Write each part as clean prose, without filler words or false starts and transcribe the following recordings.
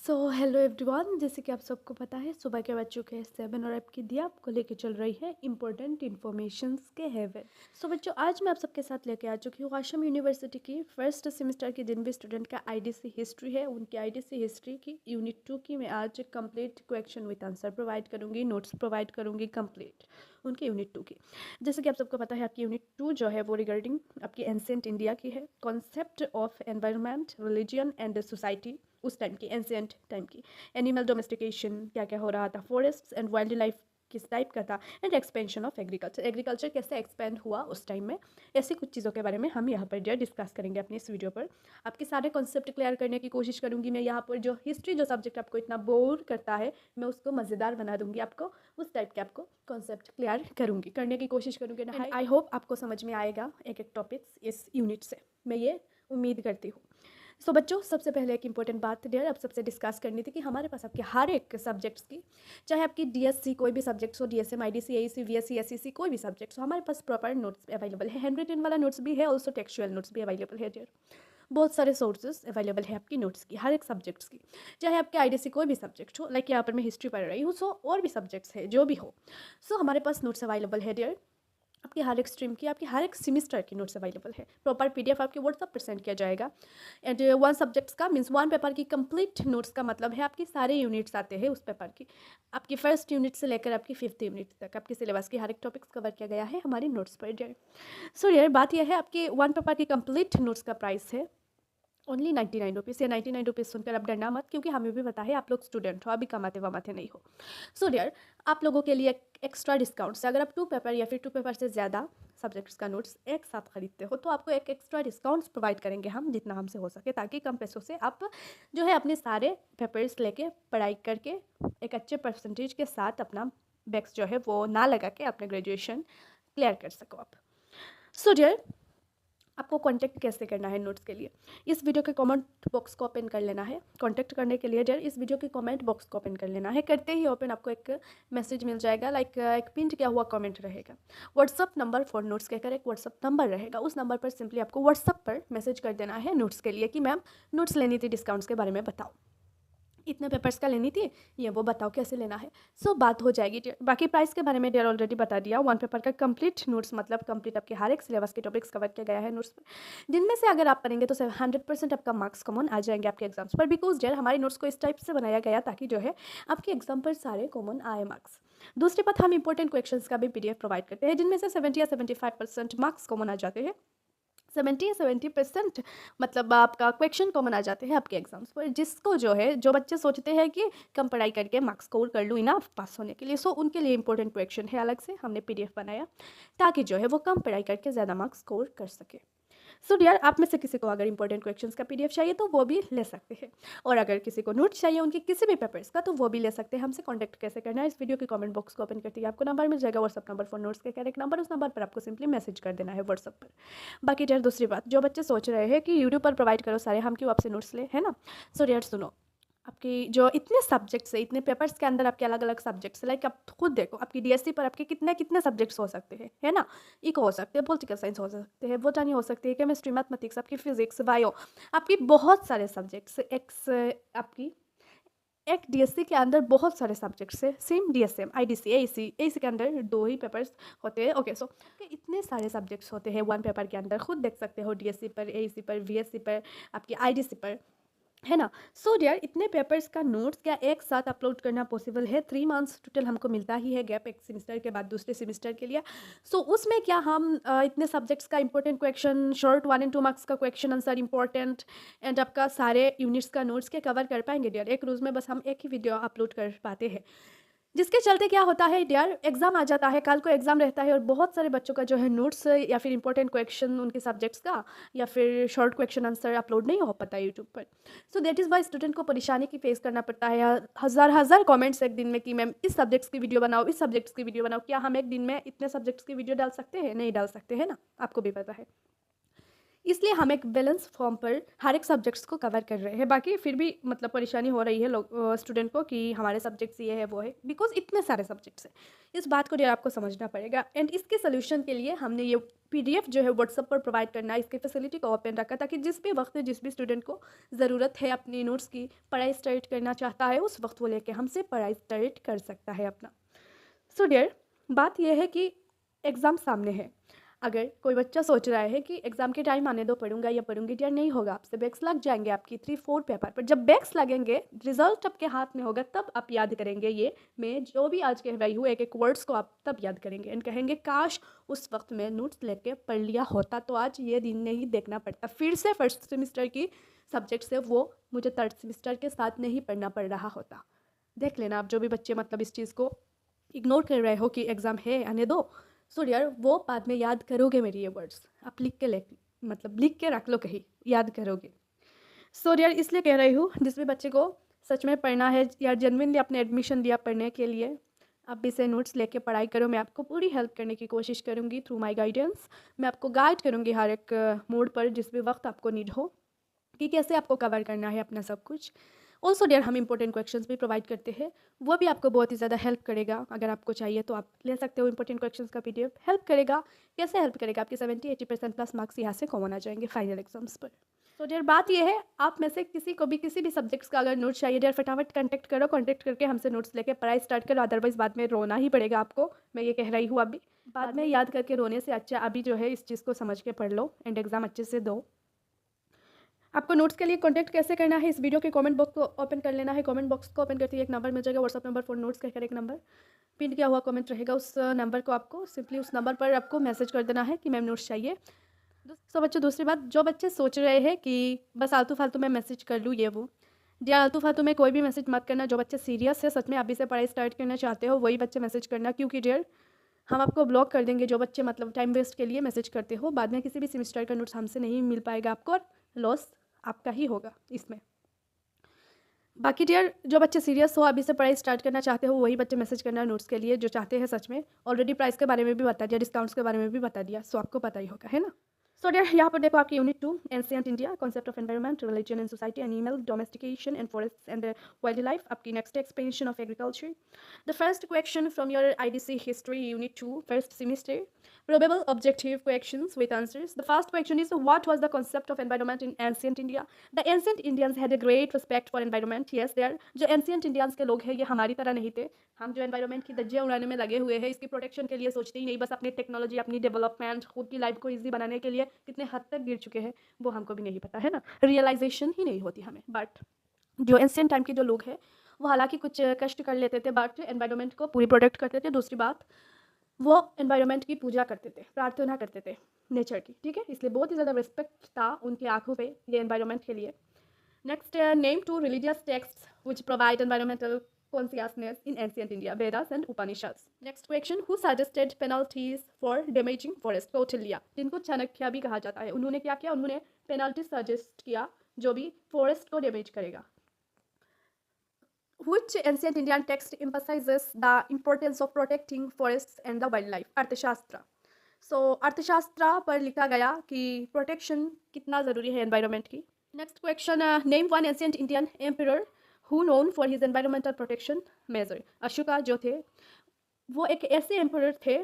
Hello everyone, जैसे कि आप सबको पता है सुबह के बज चुके हैं 7 और आपकी दिया आपको लेके चल रही है इंपॉर्टेंट इन्फॉर्मेशंस के हेवन। बच्चों, आज मैं आप सबके साथ लेके आ चुकी हूँ आश्रम यूनिवर्सिटी की फर्स्ट सेमेस्टर की जिन भी स्टूडेंट का आईडीसी हिस्ट्री है उनकी आईडीसी हिस्ट्री की यूनिट 2 की मैं आज complete question with answer provide करूँगी, नोट्स प्रोवाइड करूँगी कंप्लीट उनकी यूनिट 2 की। जैसे कि आप सबको पता है आपकी यूनिट 2 जो है वो रिगार्डिंग आपकी एंशिएंट इंडिया की है, concept of environment, religion and society उस टाइम की, एंशिएंट टाइम की, एनिमल डोमेस्टिकेशन क्या क्या हो रहा था, फॉरेस्ट एंड वाइल्ड लाइफ किस टाइप का था, and expansion of agriculture, agriculture कैसे एक्सपेंड हुआ उस टाइम में। ऐसी कुछ चीज़ों के बारे में हम यहाँ पर जो है डिस्कस करेंगे अपनी इस वीडियो पर। आपके सारे कॉन्सेप्ट क्लियर करने की कोशिश करूँगी मैं यहाँ पर। जो हिस्ट्री जो सब्जेक्ट आपको इतना बोर करता है मैं उसको मज़ेदार बना दूँगी, आपको उस टाइप के आपको कॉन्सेप्ट क्लियर करूँगी, करने की कोशिश करूँगी ना। आई होप आपको समझ में आएगा एक एक टॉपिक्स इस यूनिट से, मैं ये उम्मीद करती हूँ। बच्चों, सबसे पहले एक इंपॉर्टेंट बात डियर अब सबसे डिस्कस करनी थी कि हमारे पास आपके हर एक सब्जेक्ट्स की, चाहे आपकी डीएससी कोई भी सब्जेक्ट्स हो, DSM, IDC, AEC, VSC, SEC कोई भी सब्जेक्ट्स हो, हमारे पास प्रॉपर नोट्स अवेलेबल है। हैंड रिटन वाला नोट्स भी है, ऑल्सो टेक्सचुअल नोट्स भी अवेलेबल है डियर। बहुत सारे सोर्सेज अवेलेबल है आपकी नोट्स की, हर एक सब्जेक्ट्स की, चाहे आपके आईडीसी कोई भी सब्जेक्ट हो, लाइक यहाँ पर मैं हिस्ट्री पढ़ रही हूँ, और भी सब्जेक्ट्स है जो भी हो, हमारे पास नोट्स अवेलेबल है डियर। आपकी हर एक स्ट्रीम की, आपकी हर एक सेमेस्टर की नोट्स अवेलेबल है। प्रॉपर पीडीएफ आपके व्हाट्सएप पर सेंड किया जाएगा। एंड वन सब्जेक्ट्स का मीन्स वन पेपर की कंप्लीट नोट्स का मतलब है आपकी सारे यूनिट्स आते हैं उस पेपर की, आपकी फर्स्ट यूनिट से लेकर आपकी 5th यूनिट तक आपकी सिलेबस की हर एक टॉपिक्स कवर किया गया है हमारी नोट्स पर डियर। यार बात यह है, आपके वन पेपर की कंप्लीट नोट्स का प्राइस है ओनली 99 रुपीज़। या 99 रुपीज़ सुनकर आप डरना मत, क्योंकि हमें भी पता है आप लोग स्टूडेंट हो, अभी कमाते वमाते नहीं हो। डियर, आप लोगों के लिए एक एक्स्ट्रा डिस्काउंट से, अगर आप 2 पेपर या फिर 2 पेपर से ज़्यादा सब्जेक्ट्स का नोट्स एक साथ खरीदते हो तो आपको एक एक्स्ट्रा डिस्काउंट्स प्रोवाइड करेंगे हम, जितना हमसे हो सके, ताकि कम पैसों से आप जो है अपने सारे पेपर्स लेके पढ़ाई करके एक अच्छे परसेंटेज के साथ अपना बैक्स जो है वो ना लगा के अपने ग्रेजुएशन क्लियर कर सको आप। डियर, आपको कांटेक्ट कैसे करना है नोट्स के लिए, इस वीडियो के कमेंट बॉक्स को ओपन कर लेना है। कांटेक्ट करने के लिए डियर इस वीडियो के कमेंट बॉक्स को ओपन कर लेना है। करते ही ओपन आपको एक मैसेज मिल जाएगा, लाइक एक पिन किया हुआ कमेंट रहेगा, व्हाट्सअप नंबर फॉर नोट्स कहकर एक व्हाट्सअप नंबर रहेगा। उस नंबर पर सिंपली आपको व्हाट्सअप पर मैसेज कर देना है नोट्स के लिए कि मैम नोट्स लेनी थी, डिस्काउंट्स के बारे में बताओ, इतने पेपर्स का लेनी थी, ये वो बताओ कैसे लेना है। बात हो जाएगी डियर। बाकी प्राइस के बारे में डियर ऑलरेडी बता दिया। वन पेपर का कंप्लीट नोट्स मतलब कंप्लीट आपके हर एक सिलेबस के टॉपिक्स कवर किया गया है नोट्स पर, जिनमें से अगर आप पढ़ेंगे तो 100% आपका मार्क्स कॉमन आ जाएंगे आपके एग्जाम्स पर। बिकॉज डियर हमारी नोट्स को इस टाइप से बनाया गया ताकि जो है आपके एग्जाम पर सारे कॉमन आए मार्क्स। दूसरी बात, हम इंपॉर्टेंट क्वेश्चंस का भी पीडीएफ प्रोवाइड करते हैं, जिनमें से 70 या 75% मार्क्स कॉमन आ जाते हैं। 70% मतलब आपका क्वेश्चन कॉमन आ जाते हैं आपके एग्जाम्स पर, जिसको जो है जो बच्चे सोचते हैं कि कम पढ़ाई करके मार्क्स स्कोर कर लूँ इनफ पास होने के लिए, उनके लिए इंपॉर्टेंट क्वेश्चन है, अलग से हमने पीडीएफ बनाया ताकि जो है वो कम पढ़ाई करके ज़्यादा मार्क्स स्कोर कर सके। डियर, आप में से किसी को अगर इंपॉर्टेंट क्वेश्चंस का पीडीएफ चाहिए तो वो भी ले सकते हैं, और अगर किसी को नोट्स चाहिए उनके किसी भी पेपर्स का तो वो भी ले सकते हैं। हमसे कांटेक्ट कैसे करना है, इस वीडियो के कमेंट बॉक्स को ओपन करते ही आपको नंबर मिल जाएगा, व्हाट्सअप नंबर फॉर नोट्स के करेक्ट नंबर, उस नंबर पर आपको सिंपली मैसेज कर देना है व्हाट्सअप पर। बाकी डियर दूसरी बात, जो बच्चे सोच रहे हैं कि यूट्यूब पर प्रोवाइड करो सारे, हम क्यों आपसे नोट्स ले, है ना। डियर सुनो, आपकी जो इतने सब्जेक्ट्स है, इतने पेपर्स के अंदर आपके अलग अलग सब्जेक्ट्स, लाइक आप खुद देखो आपकी डीएससी पर आपके कितने कितने सब्जेक्ट्स हो सकते हैं, है ना। इको हो सकते हैं, पॉलिटिकल साइंस हो सकते हैं, बोटानी हो सकती है, केमिस्ट्री, मैथमेटिक्स, आपकी फिजिक्स, बायो, आपकी बहुत सारे सब्जेक्ट्स आपकी एक डीएससी के अंदर बहुत सारे सब्जेक्ट्स है। सेम डीएसएम, आईडीसी, एईसी के अंदर 2 ही पेपर्स होते हैं। ओके, इतने सारे सब्जेक्ट्स होते हैं वन पेपर के अंदर, खुद देख सकते हो डीएससी पर, एईसी पर, वीएससी पर, आपकी आईडीसी पर, है ना। डियर इतने पेपर्स का नोट्स क्या एक साथ अपलोड करना पॉसिबल है। 3 मंथ्स टोटल हमको मिलता ही है गैप, एक सेमेस्टर के बाद दूसरे सेमेस्टर के लिए। उसमें क्या हम इतने सब्जेक्ट्स का इंपॉर्टेंट क्वेश्चन, शॉर्ट 1 और 2 मार्क्स का क्वेश्चन आंसर इंपॉर्टेंट, एंड आपका सारे यूनिट्स का नोट्स के कवर कर पाएंगे डियर। एक रोज़ में बस हम एक ही वीडियो अपलोड कर पाते हैं, जिसके चलते क्या होता है डियर, एग्जाम आ जाता है, कल को एग्जाम रहता है और बहुत सारे बच्चों का जो है नोट्स या फिर इंपॉर्टेंट क्वेश्चन उनके सब्जेक्ट्स का या फिर शॉर्ट क्वेश्चन आंसर अपलोड नहीं हो पाता यूट्यूब पर। दैट इज़ वाई स्टूडेंट को परेशानी की फेस करना पड़ता है। हज़ार कमेंट्स एक दिन में कि मैम इस सब्जेक्ट्स की वीडियो बनाओ, इस सब्जेक्ट्स की वीडियो बनाओ। क्या हम एक दिन में इतने सब्जेक्ट्स की वीडियो डाल सकते हैं? नहीं डाल सकते, है ना, आपको भी पता है। इसलिए हम एक बैलेंस फॉर्म पर हर एक सब्जेक्ट्स को कवर कर रहे हैं। बाकी फिर भी मतलब परेशानी हो रही है लोग स्टूडेंट को कि हमारे सब्जेक्ट्स ये है वो है, बिकॉज इतने सारे सब्जेक्ट्स हैं। इस बात को डियर आपको समझना पड़ेगा, एंड इसके सोल्यूशन के लिए हमने ये PDF जो है व्हाट्सएप पर प्रोवाइड करना, इसकी फैसिलिटी को ओपन रखा ताकि जिस भी वक्त जिस भी स्टूडेंट को ज़रूरत है अपनी नोट्स की, पढ़ाई स्टार्ट करना चाहता है, उस वक्त वो लेके हमसे पढ़ाई स्टार्ट कर सकता है अपना। सो डियर, बात यह है कि एग्ज़ाम सामने है। अगर कोई बच्चा सोच रहा है कि एग्ज़ाम के टाइम आने दो, पढ़ूंगा या पढ़ूंगी, डियर नहीं होगा, आपसे बैक्स लग जाएंगे आपकी 3-4 पेपर पर। जब बैक्स लगेंगे, रिजल्ट आपके हाथ में होगा, तब आप याद करेंगे ये मैं जो भी आज कह रही हूँ, एक एक वर्ड्स को आप तब याद करेंगे एंड कहेंगे काश उस वक्त मैं नोट्स लेके पढ़ लिया होता तो आज ये दिन नहीं देखना पड़ता, फिर से फर्स्ट सेमिस्टर की सब्जेक्ट से वो मुझे थर्ड सेमिस्टर के साथ नहीं पढ़ना पड़ रहा होता। देख लेना आप जो भी बच्चे मतलब इस चीज़ को इग्नोर कर रहे हो कि एग्ज़ाम है आने दो, सो डियर वो बाद में याद करोगे मेरी ये वर्ड्स, आप लिख के रख लो, कहीं याद करोगे। सो डियर इसलिए कह रही हूँ, जिस भी बच्चे को सच में पढ़ना है या जेन्युइनली अपने एडमिशन लिया पढ़ने के लिए, आप भी से नोट्स लेके पढ़ाई करो। मैं आपको पूरी हेल्प करने की कोशिश करूँगी थ्रू माई गाइडेंस। मैं आपको गाइड करूँगी हर एक मोड पर, जिस भी वक्त आपको नीड हो कि कैसे आपको कवर करना है अपना सब कुछ। ऑल्सो डियर हम इंपॉर्टेंट क्वेश्चंस भी प्रोवाइड करते हैं, वो भी आपको बहुत ही ज़्यादा हेल्प करेगा। अगर आपको चाहिए तो आप ले सकते हो इंपॉर्टेंट क्वेश्चंस का PDF। हेल्प करेगा, कैसे हेल्प करेगा, आपके 70-80% प्लस मार्क्स यहाँ से कॉमन आ जाएंगे फाइनल एग्जाम्स पर। तो डियर बात ये है, आप में से किसी को भी किसी भी सब्जेक्ट्स का अगर नोट्स चाहिए डियर, फटाफट कॉन्टैक्ट करो, कॉन्टैक्ट करके हमसे नोट्स लेके पढ़ाई स्टार्ट करो, अदरवाइज़ बाद में रोना ही पड़ेगा आपको। मैं ये कह रही हूँ अभी, बाद में याद करके रोने से अच्छा अभी जो है इस चीज़ को समझ के पढ़ लो एंड एग्ज़ाम अच्छे से दो। आपको नोट्स के लिए कांटेक्ट कैसे करना है, इस वीडियो के कमेंट बॉक्स को ओपन कर लेना है। कमेंट बॉक्स को ओपन करते ही एक नंबर मिल जाएगा, व्हाट्सअप नंबर फॉर नोट्स कहकर एक नंबर पिन किया हुआ कमेंट रहेगा। उस नंबर को आपको सिंपली उस नंबर पर आपको मैसेज कर देना है कि मैम नोट्स चाहिए। सो बच्चों, दूसरी बात, जो बच्चे सोच रहे हैं कि बस आलतू फालतू में मैसेज कर लूँ ये वो, डियर आलतू फालतू में कोई भी मैसेज मत करना। जो बच्चे सीरियस है, सच में अभी से पढ़ाई स्टार्ट करना चाहते हो, वही बच्चे मैसेज करना, क्योंकि डियर हम आपको ब्लॉक कर देंगे जो बच्चे मतलब टाइम वेस्ट के लिए मैसेज करते हो। बाद में किसी भी सेमेस्टर का नोट्स हमसे नहीं मिल पाएगा आपको और लॉस आपका ही होगा इसमें। बाकी डियर जो बच्चे सीरियस हो, अभी से पढ़ाई स्टार्ट करना चाहते हो, वही बच्चे मैसेज करना है नोट्स के लिए जो चाहते हैं सच में। ऑलरेडी प्राइस के बारे में भी बता दिया, डिस्काउंट्स के बारे में भी बता दिया, सो आपको पता ही होगा, है ना। सो डियर यहाँ पर देखो आपकी unit 2 ancient India, concept of environment, religion and society, animal domestication and forest and wildlife, आपकी next expansion of agriculture. The first question from your IDC history unit 2 first semester, probable objective questions with answers. The first question is, what was the concept of environment in ancient India? The ancient Indians had a great respect for environment. Yes, they are जो ancient Indians के लोग हैं ये हमारी तरह नहीं थे। हम जो environment की धज्जियां उड़ाने में लगे हुए हैं, इसकी प्रोटेक्शन के लिए सोचते ही नहीं, बस अपनी टेक्नोलॉजी, अपनी डेवलपमेंट, खुद की लाइफ को ईजी बनाने के लिए कितने हद तक गिर चुके हैं वो हमको भी नहीं पता, है ना। रियलाइजेशन ही नहीं होती हमें। बट जो एंशिएंट टाइम के जो लोग हैं वो हालांकि कुछ कष्ट कर लेते थे, बट एनवायरनमेंट को पूरी प्रोटेक्ट करते थे। दूसरी बात, वो एनवायरनमेंट की पूजा करते थे, प्रार्थना करते थे नेचर की, ठीक है, इसलिए बहुत ही ज़्यादा रिस्पेक्ट था उनकी आंखों पे ये एनवायरनमेंट के लिए। Next, name 2 religious text which provide environmental consciousness in ancient India, Vedas and Upanishads. Next question, who suggested penalties for damaging forest? Kautilya, जिनको चाणक्य भी कहा जाता है, उन्होंने क्या किया, उन्होंने पेनल्टी सजेस्ट किया जो भी फॉरेस्ट को डैमेज करेगा। Which ancient Indian text emphasizes the importance of protecting forests and the wildlife? अर्थशास्त्र। सो अर्थशास्त्र पर लिखा गया कि प्रोटेक्शन कितना ज़रूरी है एनवायरनमेंट की। Next question, name one ancient Indian emperor who known for his environmental protection major. Ashoka जो थे वो एक ऐसे एम्परर थे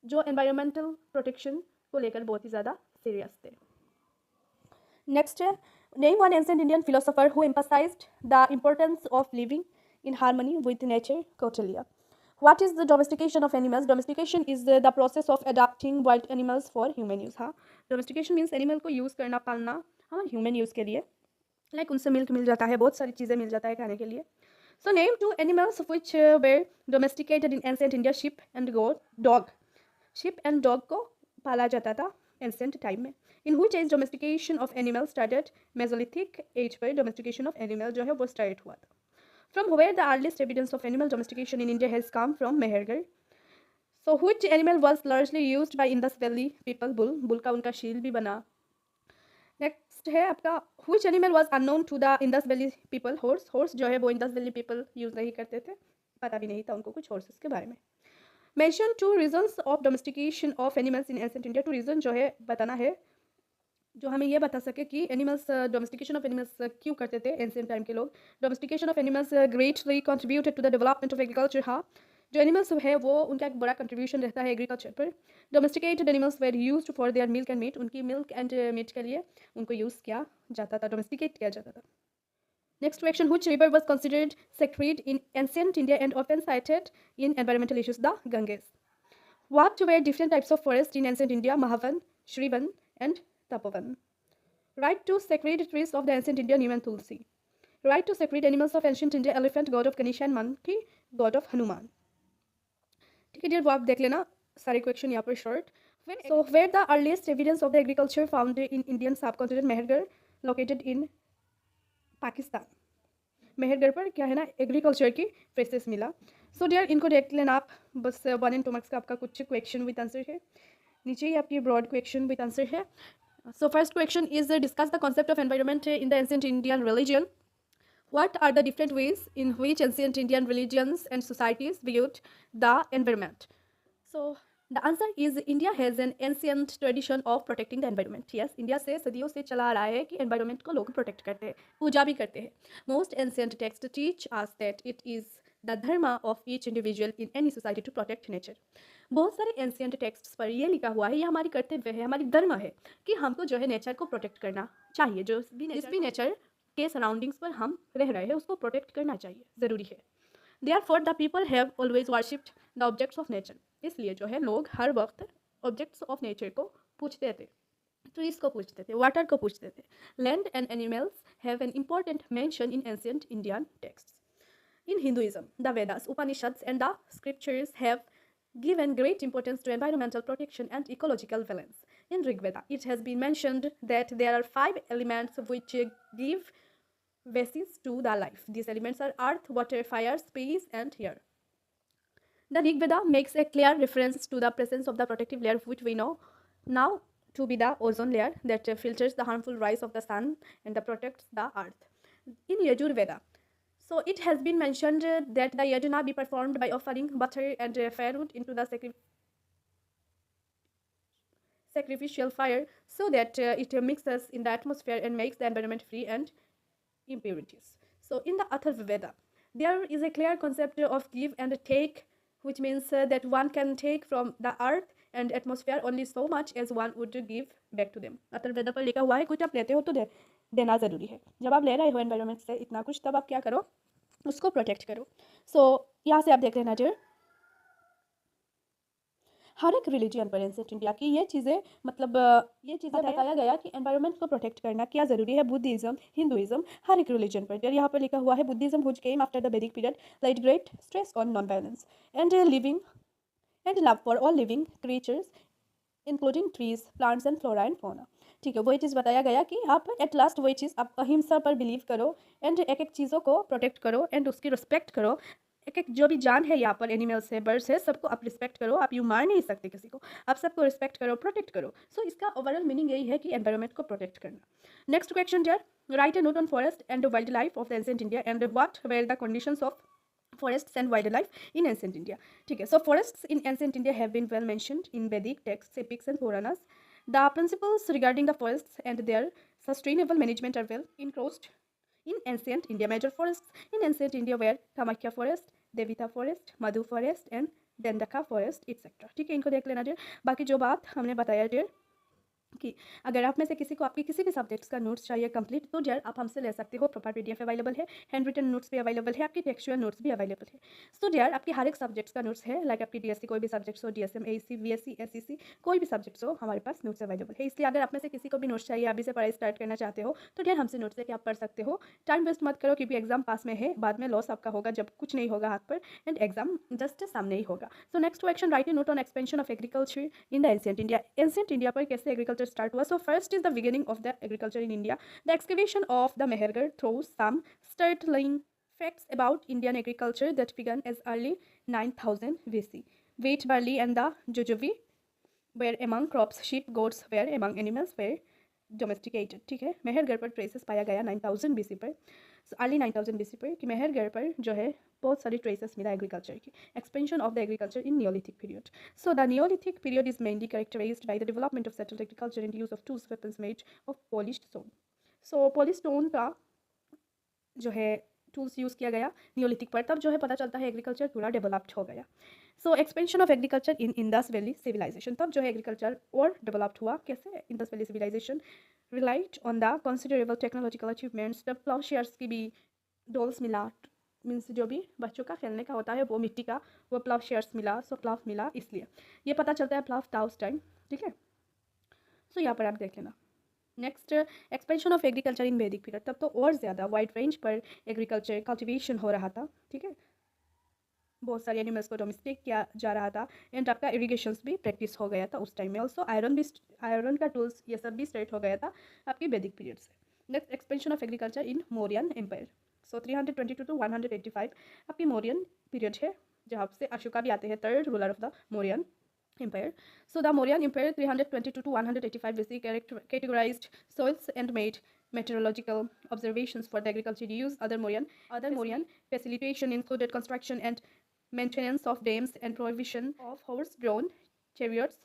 जो एनवायरमेंटल प्रोटेक्शन को लेकर बहुत ही ज़्यादा सीरियस थे। नेक्स्ट है, name one ancient Indian philosopher who emphasized the importance of living in harmony with nature, Kautilya. What is the domestication of animals? Domestication is the process of adapting wild animals for human use. हाँ, domestication means animal को use करना, पालना, हाँ, human use के लिए, like उनसे milk मिल जाता है, बहुत सारी चीज़ें मिल जाता है खाने के लिए। So name 2 animals which were domesticated in ancient India, sheep and dog. Sheep and dog को पाला जाता था ancient time में। In which age domestication of animals started? Mesolithic age पर domestication of animal जो है वो start हुआ था। From where the earliest evidence of animal domestication in India has come from? Mehergarh. So which animal was largely used by Indus Valley people? Bull. Bull का उनका शील भी बना। Next है आपका, which animal was unknown to the Indus Valley people? Horse. Horse जो है वो Indus Valley people use नहीं करते थे, पता भी नहीं था उनको कुछ horses के बारे में। Mention 2 reasons of domestication of animals in ancient India. 2 reason जो है बताना है जो हमें ये बता सके कि एनिमल्स डोमेस्टिकेशन ऑफ एनिमल्स क्यों करते थे एंशिएंट टाइम के लोग। Domestication of animals greatly contributed to the development of agriculture. हाँ, जो एनिमल्स है वो उनका एक बड़ा कंट्रीब्यूशन रहता है एग्रीकल्चर पर। Domesticated animals were used for their milk and meat, उनकी मिल्क एंड मीट के लिए उनको यूज़ किया जाता था, डोमेस्टिकेट किया जाता था। Next question, which river was considered sacred in ancient India and often cited in environmental issues? The Ganges. What were different types of forests in ancient India? Mahavan, Shrivan, and Tapovan. Right to sacred trees of the ancient India, Neem and Tulsi. Right to sacred animals of ancient India, elephant, god of Ganesha, and monkey, god of Hanuman. ठीक है dear, वो आप देख लेना सारे question यहाँ पर short. So where the earliest evidence of the agriculture found in Indian subcontinent? Mehergarh, located in Pakistan. Mehrgarh पर क्या है ना एग्रीकल्चर की ट्रेसेस मिला। सो डियर इनको देख लेना आप, बस 1 and 2 मार्क्स का आपका कुछ क्वेश्चन विद आंसर है, नीचे ही आपकी ब्रॉड क्वेश्चन विद आंसर है। So first question is discuss the concept of environment in the ancient Indian religion. What are the different ways in which ancient Indian religions and societies viewed the environment? So the answer is India has an ancient tradition of protecting the environment. Yes, India से सदियों से चला आ रहा है कि environment को लोग protect करते हैं, पूजा भी करते हैं। Most ancient texts teach us that it is the dharma of each individual in any society to protect nature. बहुत सारे एंशियंट टेक्स्ट्स पर ये लिखा हुआ है, ये हमारी कर्तव्य है, हमारी धर्म है कि हमको जो है नेचर को प्रोटेक्ट करना चाहिए। जो जिस भी नेचर के सराउंडिंग्स पर हम रह रहे हैं उसको प्रोटेक्ट करना चाहिए, ज़रूरी है। Therefore the people have always worshipped the objects of nature. इसलिए जो है लोग हर वक्त ऑब्जेक्ट्स ऑफ नेचर को पूछते थे, ट्रीज को पूछते थे, वाटर को पूछते थे। Land and animals have an important mention in ancient Indian texts. In Hinduism, the Vedas, Upanishads, and the scriptures have given great importance to environmental protection and ecological balance. In Rig Veda, it has been mentioned that there are 5 elements which give basis to the life. These elements are earth, water, fire, space, and air. The Rig Veda makes a clear reference to the presence of the protective layer, which we know now to be the ozone layer that filters the harmful rays of the sun and protects the earth. In Yajur so it has been mentioned that the yajna be performed by offering butter and firewood into the sacrificial fire so that it mixes in the atmosphere and makes the environment free and impurities. So in the Atharva Veda, there is a clear concept of give and take, which means that one can take from the earth and atmosphere only so much as one would give back to them. Atharva Veda पर लिखा हुआ है कुछ आप लेते हो तो देना ज़रूरी है। जब आप ले रहे हो एनवायरनमेंट से इतना कुछ, तब आप क्या करो, उसको प्रोटेक्ट करो। सो यहाँ से आप देख लेना डियर, हर एक रिलीजन पर एंशिएंट इंडिया की ये चीज़ें मतलब ये चीज़ें बताया गया कि एनवायरनमेंट को प्रोटेक्ट करना क्या ज़रूरी है। बुद्धिज़्म, हिंदुइज्म, हर एक रिलीजन पर यहाँ पर लिखा हुआ है Buddhism which came after the Vedic period laid great stress on non violence and living and love for all living creatures including trees, plants and flora and fauna. ठीक है, वही चीज़ बताया गया कि आप एट लास्ट वही चीज़ आप अहिंसा पर बिलीव करो एंड एक एक चीज़ों को प्रोटेक्ट करो एंड उसकी रिस्पेक्ट करो। एक एक जो भी जान है यहाँ पर, एनिमल्स है, बर्ड्स है, सबको आप रिस्पेक्ट करो। आप यूँ मार नहीं सकते किसी को, आप सबको रिस्पेक्ट करो, प्रोटेक्ट करो। सो इसका ओवरऑल मीनिंग यही है कि एनवायरनमेंट को प्रोटेक्ट करना। Next question dear, write a note on forest and wildlife of ancient India and what were the conditions of forests and wildlife in ancient India. ठीक है, so forests in ancient India have been well mentioned in Vedic texts, epics and Puranas. The principles regarding the forests and their sustainable management are well engrossed in ancient India. Major forests in ancient India were Kamakya forest, Devita forest, Madhu forest and Dandaka forest etc. ठीक है, इनको देख लेना dear. बाकी जो बात हमने बताया डियर कि अगर आप में से किसी को आपके किसी भी सब्जेक्ट्स का नोट्स चाहिए कंप्लीट, तो डियर आप हमसे ले सकते हो। प्रॉपर पीडीएफ अवेलेबल है, हैंड रिटन नोट्स भी अवेलेबल है, आपकी टेक्सचुअल नोट्स भी अवेलेबल है। सो डियर आपकी हर एक सब्जेक्ट्स का नोट्स है, लाइक आपकी डीएससी कोई भी सब्जेक्ट्स हो, डीएसएम, एएससी, वीएससी, एसईसी, कोई भी सब्जेक्ट्स हो, हमारे पास नोट्स अवेलेबल है। इसलिए अगर आप में से किसी को भी नोट्स चाहिए, अभी से पढ़ाई स्टार्ट करना चाहते हो, तो डियर हमसे नोट्स लेके आप पढ़ सकते हो। टाइम वेस्ट मत करो, क्योंकि एग्जाम पास में है, बाद में लॉस आपका होगा जब कुछ नहीं होगा हाथ पर एंड एग्जाम जस्ट सामने ही होगा। So next question, right a note on expansion of agriculture in the ancient India. Ancient India पर कैसे एग्रीकल्चर स्टार्ट हुआ? So first is the beginning of the agriculture in India. The excavation of the Mehergarh throws some startling facts about Indian agriculture that began as early 9000 BC. Wheat, barley and the jujube were among crops. Sheep, goats were among animals were domesticated. ठीक है, मेहरगढ़ पर traces पाया गया 9000 BC पर, early 9000 BC पर, कि मेहरगढ़ पर जो है बहुत सारी ट्रेसेस मिला एग्रीकल्चर की। Expansion of the agriculture in Neolithic period. So the Neolithic period is mainly characterized by the development of settled agriculture and use of tools weapons made of polished stone. So polish stone का जो है tools use किया गया Neolithic पर, तब जो है पता चलता है एग्रीकल्चर पूरा डेवलप्ड हो गया। So expansion of agriculture in Indus valley civilisation, तब जो है एग्रीकल्चर और डेवलप्ड हुआ। कैसे? Indus valley civilisation relied on the considerable technological achievements, जब प्लाउ शेयर्स की भी डोल्स मिला, मीन्स जो भी बच्चों का खेलने का होता है वो मिट्टी का, वो प्लाव शेयर्स मिला, सो प्लाव मिला, इसलिए ये पता चलता है प्लाव था उस टाइम। ठीक है, सो यहाँ पर आप देख लेना। नेक्स्ट, एक्सपेंशन ऑफ एग्रीकल्चर इन वैदिक पीरियड, तब तो और ज़्यादा वाइड रेंज पर एग्रीकल्चर कल्टिवेशन हो रहा था। ठीक है, बहुत सारे एनिमल्स को डोमेस्टिक किया जा रहा था एंड आपका इरीगेशन भी प्रैक्टिस हो गया था उस टाइम में। ऑल्सो आयरन का टूल्स ये सब भी स्टार्ट हो गया था आपकी वैदिक पीरियड से। Next, expansion of agriculture in Mauryan empire, so 322 to 185 आपकी मौर्यन पीरियड है, जहाँ से अशोका भी आते हैं, third ruler of the Mauryan Empire. So the Mauryan Empire 322 to 185 BC categorized soils and made meteorological observations for the agriculture use. Other Mauryan facilitation included construction and maintenance of dams and provision of horse-drawn chariots.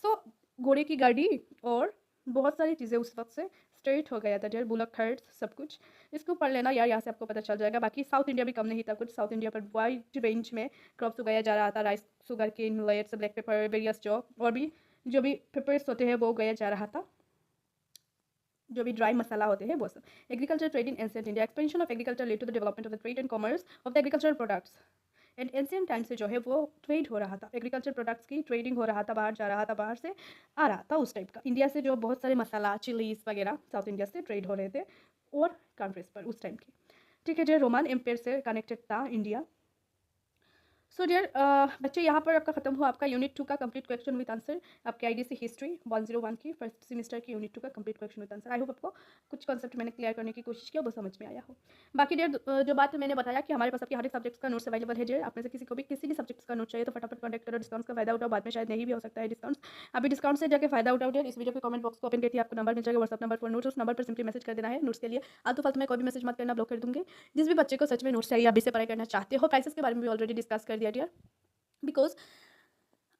So घोड़े की गाड़ी और बहुत सारी चीज़ें उस वक्त से स्ट्रेट हो गया था, डेयर बुलक हर्ट सब कुछ। इसको पढ़ लेना यार, यहाँ से आपको पता चल जाएगा। बाकी साउथ इंडिया भी कम नहीं था कुछ, साउथ इंडिया पर वाइड रेंज में क्रॉप्स उगाया जा रहा था, rice, sugar cane, millets, black pepper, various और भी जो भी पेपर्स होते हैं वो उगाया जा रहा था, जो भी ड्राई मसाला होते हैं वो सब। Agriculture trade in ancient India, expansion of agriculture led to the development of the trade and commerce of the agricultural products and ancient time से जो है वो ट्रेड हो रहा था, एग्रीकल्चर प्रोडक्ट्स की ट्रेडिंग हो रहा था, बाहर जा रहा था, बाहर से आ रहा था उस टाइप का। इंडिया से जो बहुत सारे मसाला, चिलीज वगैरह साउथ इंडिया से ट्रेड हो रहे थे और कंट्रीज पर उस टाइम की। ठीक है, जो रोमन एम्पायर से कनेक्टेड था इंडिया। सो डियर बच्चे, यहाँ पर आपका खत्म हुआ आपका यूनिट 2 का कंप्लीट क्वेश्चन विद आंसर, आपके आईडीसी हिस्ट्री 101 की फर्स्ट सेमेस्टर की यूनिट 2 का complete question with answer. I hope आपको कुछ कॉन्सेप्ट मैंने क्लियर करने की कोशिश किया, वो समझ में आया हो। बाकी डियर जो बात मैंने बताया कि हमारे पास आपके हर एक सब्जेक्ट्स का नोट्स अवेलेबल है। डियर आप में से किसी को भी किसी भी सब्जेक्ट्स का नोट चाहिए तो फटाफट कॉन्टैक्ट करो, डिस्काउंट का फायदा उठाओ, बाद में शायद नहीं भी हो सकता है डिस्काउंट। अभी डिस्काउंट से जाकर फायदा उठाओ डियर। इस वीडियो के कमेंट बॉक्स को ओपन करके आपको नंबर मिल जाएगा, व्हाट्सअप नंबर फॉर नोट्स, उस नंबर पर सिंपली मैसेज कर देना है नोट्स के लिए। आलतू फालतू में कोई भी मैसेज मत करना, ब्लॉक कर दूंगी। जिस भी बच्चे को सच में नोट्स चाहिए, अभी से पढ़ाई करना चाहते हो, प्राइसेस के बारे में भी ऑलरेडी डिस्कस कर दिया डियर, बिकॉज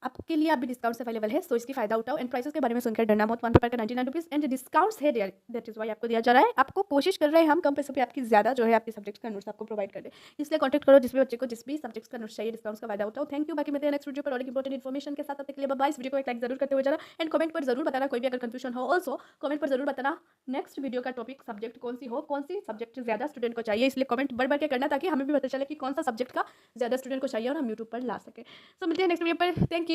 आपके लिए अभी डिस्काउंट्स अवेलेबल है, सो इसकी फायदा उठाओ। एंड प्राइसेस के बारे में सुनकर डरना मत, 1 पेपर का 99 रुपीज़ एंड डिस्काउंट्स है डियर, दैट इज वाई आपको दिया जा रहा है। आपको कोशिश कर रहे हैं हम कम पैसों पे आपकी ज़्यादा जो है आपके सब्जेक्ट्स का नोट्स आपको प्रोवाइड कर दे, इसलिए कॉन्टैक्ट करो जिस भी बच्चे को जिस भी सब्जेक्ट्स का नोट्स चाहिए, डिस्काउंट्स का फायदा उठाओ। Thank you. बाकी मिलते हैं नेक्स्ट वीडियो पर और एक इंपॉर्टेंट इन्फॉर्मेशन के साथ। तब तक के लिए बाय। इस वीडियो को एक लाइक जरूर करते हुए जाना एंड कमेंट पर जरूर बताना कोई भी अगर कंफ्यूजन हो। ऑल्सो कमेंट पर जरूर बताना नेक्स्ट वीडियो का टॉपिक सब्जेक्ट कौन सी हो, कौन सी सब्जेक्ट ज़्यादा स्टूडेंट को चाहिए, इसलिए कमेंट बढ़ बढ़ के करना ताकि हमें भी पता चले कि कौन सा सब्जेक्ट का ज़्यादा स्टूडेंट को चाहिए और हम यूट्यूब पर ला सके। सो मिलते हैं नेक्स्ट वीडियो पर। Thank you.